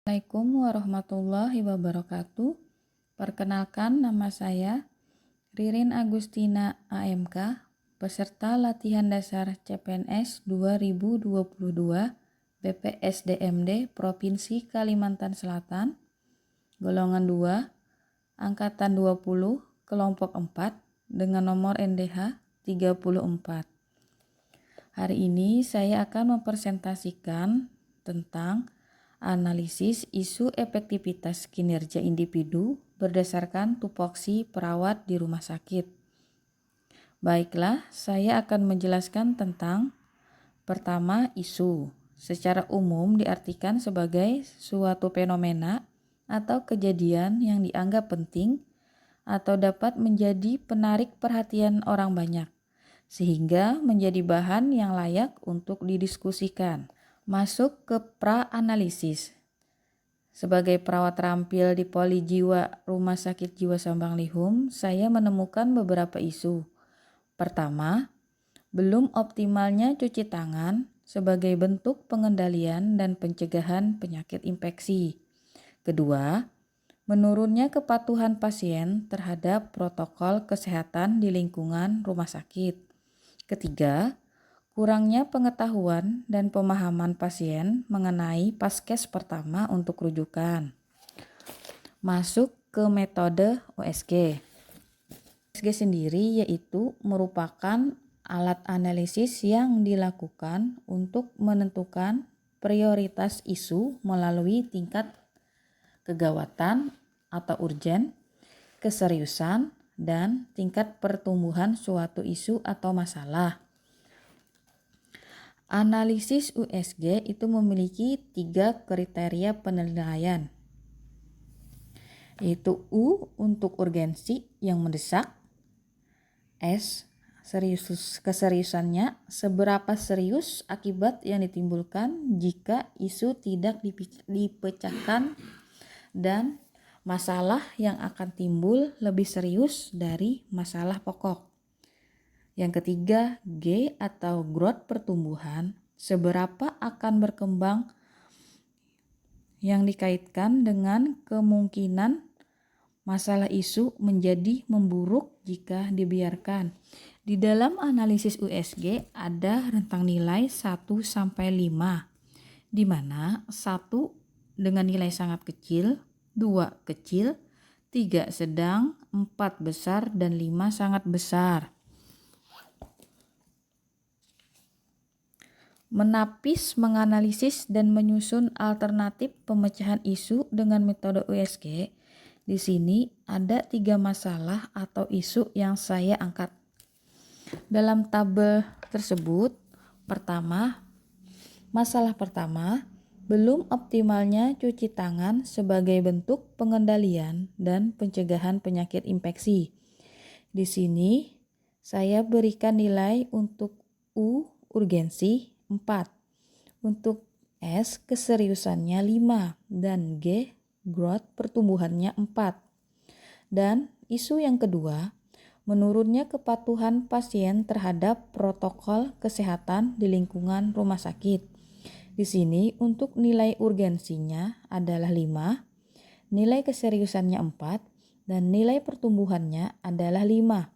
Assalamualaikum warahmatullahi wabarakatuh. Perkenalkan, nama saya Ririn Agustina AMK, peserta latihan dasar CPNS 2022 BPSDMD Provinsi Kalimantan Selatan, golongan 2, angkatan 20, kelompok 4 dengan nomor NDH 34. Hari ini saya akan mempresentasikan tentang analisis isu efektivitas kinerja individu berdasarkan tupoksi perawat di rumah sakit. Baiklah, saya akan menjelaskan tentang pertama, isu. Secara umum diartikan sebagai suatu fenomena atau kejadian yang dianggap penting atau dapat menjadi penarik perhatian orang banyak, sehingga menjadi bahan yang layak untuk didiskusikan. Masuk ke pra-analisis. Sebagai perawat terampil di Poli Jiwa Rumah Sakit Jiwa Sambanglihum, saya menemukan beberapa isu. Pertama, belum optimalnya cuci tangan sebagai bentuk pengendalian dan pencegahan penyakit infeksi. Kedua, menurunnya kepatuhan pasien terhadap protokol kesehatan di lingkungan rumah sakit. Ketiga, kurangnya pengetahuan dan pemahaman pasien mengenai paskes pertama untuk rujukan. Masuk ke metode OSG. OSG sendiri yaitu merupakan alat analisis yang dilakukan untuk menentukan prioritas isu melalui tingkat kegawatan atau urgen, keseriusan, dan tingkat pertumbuhan suatu isu atau masalah. Analisis USG itu memiliki 3 kriteria penilaian, yaitu U untuk urgensi yang mendesak, S keseriusannya, seberapa serius akibat yang ditimbulkan jika isu tidak dipecahkan, dan masalah yang akan timbul lebih serius dari masalah pokok. Yang ketiga, G atau growth pertumbuhan, seberapa akan berkembang yang dikaitkan dengan kemungkinan masalah isu menjadi memburuk jika dibiarkan. Di dalam analisis USG ada rentang nilai 1 sampai 5, di mana 1 dengan nilai sangat kecil, 2 kecil, 3 sedang, 4 besar, dan 5 sangat besar. Menapis, menganalisis, dan menyusun alternatif pemecahan isu dengan metode USG. Di sini ada 3 masalah atau isu yang saya angkat. Dalam tabel tersebut, masalah pertama, belum optimalnya cuci tangan sebagai bentuk pengendalian dan pencegahan penyakit infeksi. Di sini saya berikan nilai untuk U urgensi 4, untuk S keseriusannya 5, dan G growth pertumbuhannya 4. Dan isu yang kedua, menurunnya kepatuhan pasien terhadap protokol kesehatan di lingkungan rumah sakit. Di sini untuk nilai urgensinya adalah 5, nilai keseriusannya 4, dan nilai pertumbuhannya adalah 5.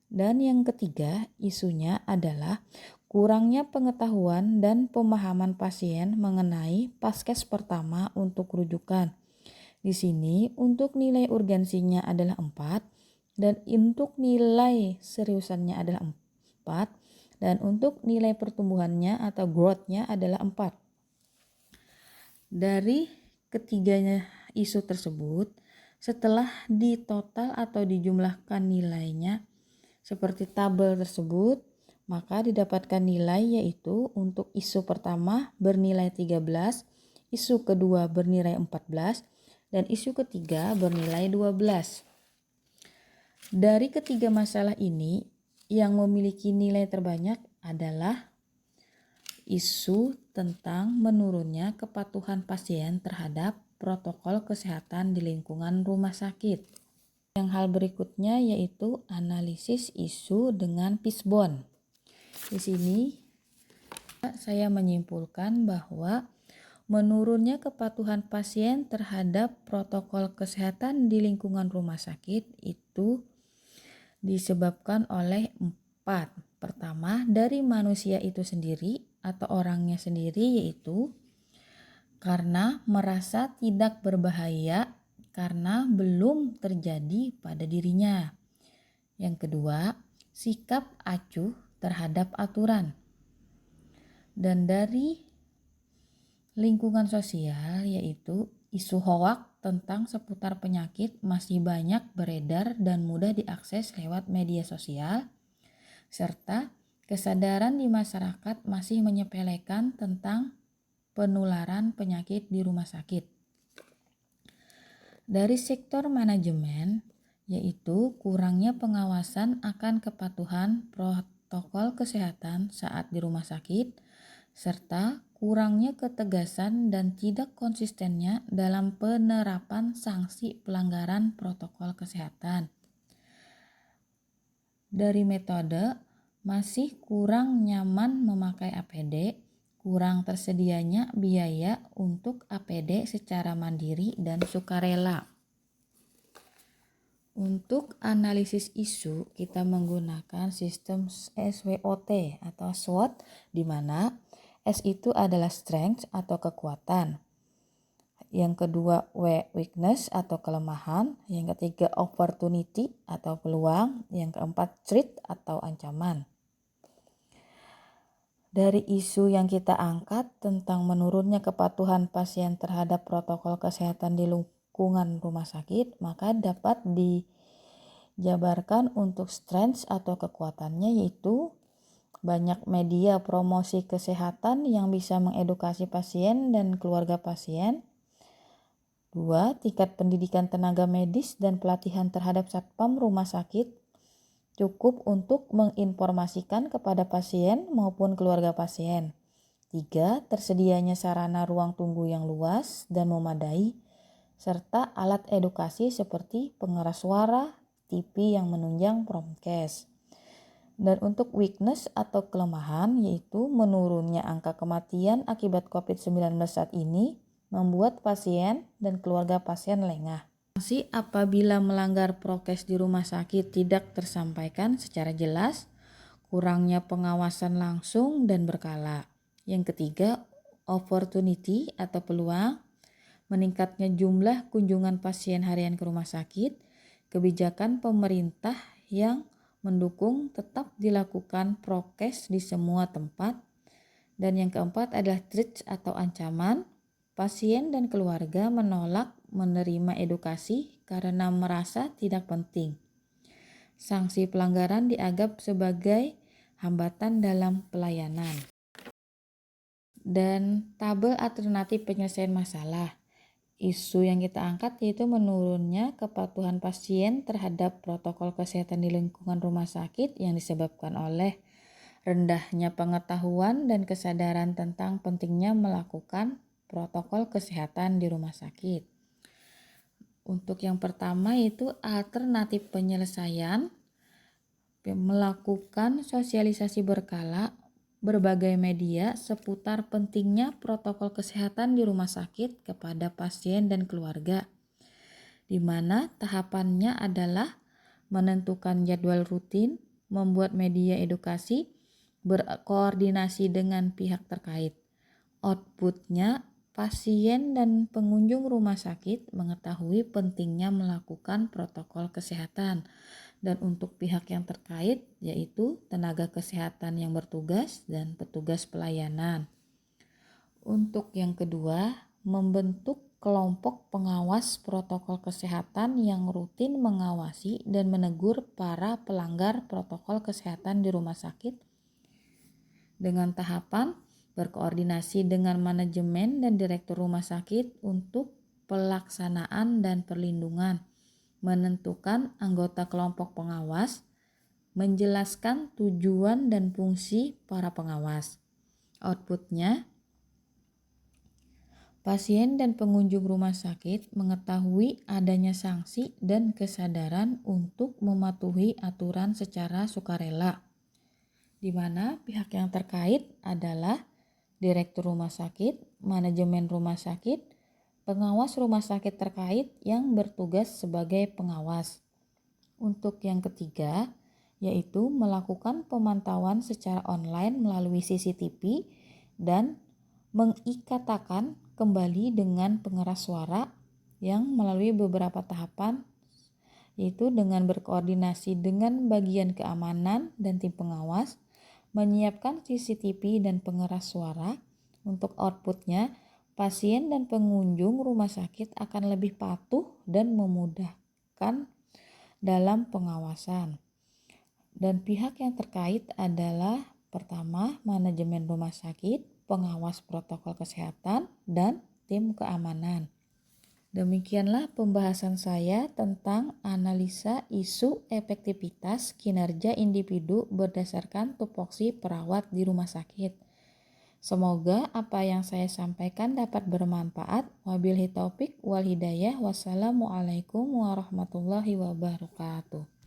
Dan yang ketiga, isunya adalah kurangnya pengetahuan dan pemahaman pasien mengenai paskes pertama untuk rujukan. Di sini untuk nilai urgensinya adalah 4, dan untuk nilai seriusannya adalah 4, dan untuk nilai pertumbuhannya atau growth-nya adalah 4. Dari ketiganya isu tersebut, setelah ditotal atau dijumlahkan nilainya seperti tabel tersebut, maka didapatkan nilai yaitu untuk isu pertama bernilai 13, isu kedua bernilai 14, dan isu ketiga bernilai 12. Dari ketiga masalah ini, yang memiliki nilai terbanyak adalah isu tentang menurunnya kepatuhan pasien terhadap protokol kesehatan di lingkungan rumah sakit. Yang hal berikutnya yaitu analisis isu dengan Fishbone. Di sini saya menyimpulkan bahwa Menurunnya kepatuhan pasien terhadap protokol kesehatan di lingkungan rumah sakit itu disebabkan oleh 4. Pertama, dari manusia itu sendiri atau orangnya sendiri, yaitu karena merasa tidak berbahaya karena belum terjadi pada dirinya. Yang kedua, sikap acuh terhadap aturan. Dan dari lingkungan sosial, yaitu isu hoak tentang seputar penyakit masih banyak beredar dan mudah diakses lewat media sosial, serta kesadaran di masyarakat masih menyepelekan tentang penularan penyakit di rumah sakit. Dari sektor manajemen, yaitu kurangnya pengawasan akan kepatuhan protokol kesehatan saat di rumah sakit, serta kurangnya ketegasan dan tidak konsistennya dalam penerapan sanksi pelanggaran protokol kesehatan. Dari metode, masih kurang nyaman memakai APD, kurang tersedianya biaya untuk APD secara mandiri dan sukarela. Untuk analisis isu, kita menggunakan sistem SWOT atau SWOT, di mana S itu adalah strength atau kekuatan. Yang kedua weakness atau kelemahan. Yang ketiga opportunity atau peluang. Yang keempat threat atau ancaman. Dari isu yang kita angkat tentang menurunnya kepatuhan pasien terhadap protokol kesehatan di lingkungan rumah sakit, maka dapat dijabarkan untuk strengths atau kekuatannya, yaitu banyak media promosi kesehatan yang bisa mengedukasi pasien dan keluarga pasien. 2. Tingkat pendidikan tenaga medis dan pelatihan terhadap satpam rumah sakit cukup untuk menginformasikan kepada pasien maupun keluarga pasien. 3. Tersedianya sarana ruang tunggu yang luas dan memadai, serta alat edukasi seperti pengeras suara, TV yang menunjang promkes. Dan untuk weakness atau kelemahan, yaitu menurunnya angka kematian akibat COVID-19 saat ini membuat pasien dan keluarga pasien lengah. Sanksi apabila melanggar prokes di rumah sakit tidak tersampaikan secara jelas, kurangnya pengawasan langsung dan berkala. Yang ketiga, opportunity atau peluang, meningkatnya jumlah kunjungan pasien harian ke rumah sakit, kebijakan pemerintah yang mendukung tetap dilakukan prokes di semua tempat. Dan yang keempat adalah threat atau ancaman, pasien dan keluarga menolak menerima edukasi karena merasa tidak penting. Sanksi pelanggaran dianggap sebagai hambatan dalam pelayanan. Dan tabel alternatif penyelesaian masalah. Isu yang kita angkat yaitu menurunnya kepatuhan pasien terhadap protokol kesehatan di lingkungan rumah sakit yang disebabkan oleh rendahnya pengetahuan dan kesadaran tentang pentingnya melakukan protokol kesehatan di rumah sakit. Untuk yang pertama yaitu alternatif penyelesaian, melakukan sosialisasi berkala berbagai media seputar pentingnya protokol kesehatan di rumah sakit kepada pasien dan keluarga, di mana tahapannya adalah menentukan jadwal rutin, membuat media edukasi, berkoordinasi dengan pihak terkait. Outputnya, pasien dan pengunjung rumah sakit mengetahui pentingnya melakukan protokol kesehatan, dan untuk pihak yang terkait yaitu tenaga kesehatan yang bertugas dan petugas pelayanan. Untuk yang kedua, membentuk kelompok pengawas protokol kesehatan yang rutin mengawasi dan menegur para pelanggar protokol kesehatan di rumah sakit dengan tahapan berkoordinasi dengan manajemen dan direktur rumah sakit untuk pelaksanaan dan perlindungan, menentukan anggota kelompok pengawas, menjelaskan tujuan dan fungsi para pengawas. Outputnya, pasien dan pengunjung rumah sakit mengetahui adanya sanksi dan kesadaran untuk mematuhi aturan secara sukarela, di mana pihak yang terkait adalah direktur rumah sakit, manajemen rumah sakit, pengawas rumah sakit terkait yang bertugas sebagai pengawas. Untuk yang ketiga, yaitu melakukan pemantauan secara online melalui CCTV dan mengikatakan kembali dengan pengeras suara yang melalui beberapa tahapan, yaitu dengan berkoordinasi dengan bagian keamanan dan tim pengawas, menyiapkan CCTV dan pengeras suara. Untuk outputnya, pasien dan pengunjung rumah sakit akan lebih patuh dan memudahkan dalam pengawasan. Dan pihak yang terkait adalah pertama, manajemen rumah sakit, pengawas protokol kesehatan, dan tim keamanan. Demikianlah pembahasan saya tentang analisa isu efektivitas kinerja individu berdasarkan tupoksi perawat di rumah sakit. Semoga apa yang saya sampaikan dapat bermanfaat. Wabillahi taufik wal hidayah. Wassalamualaikum warahmatullahi wabarakatuh.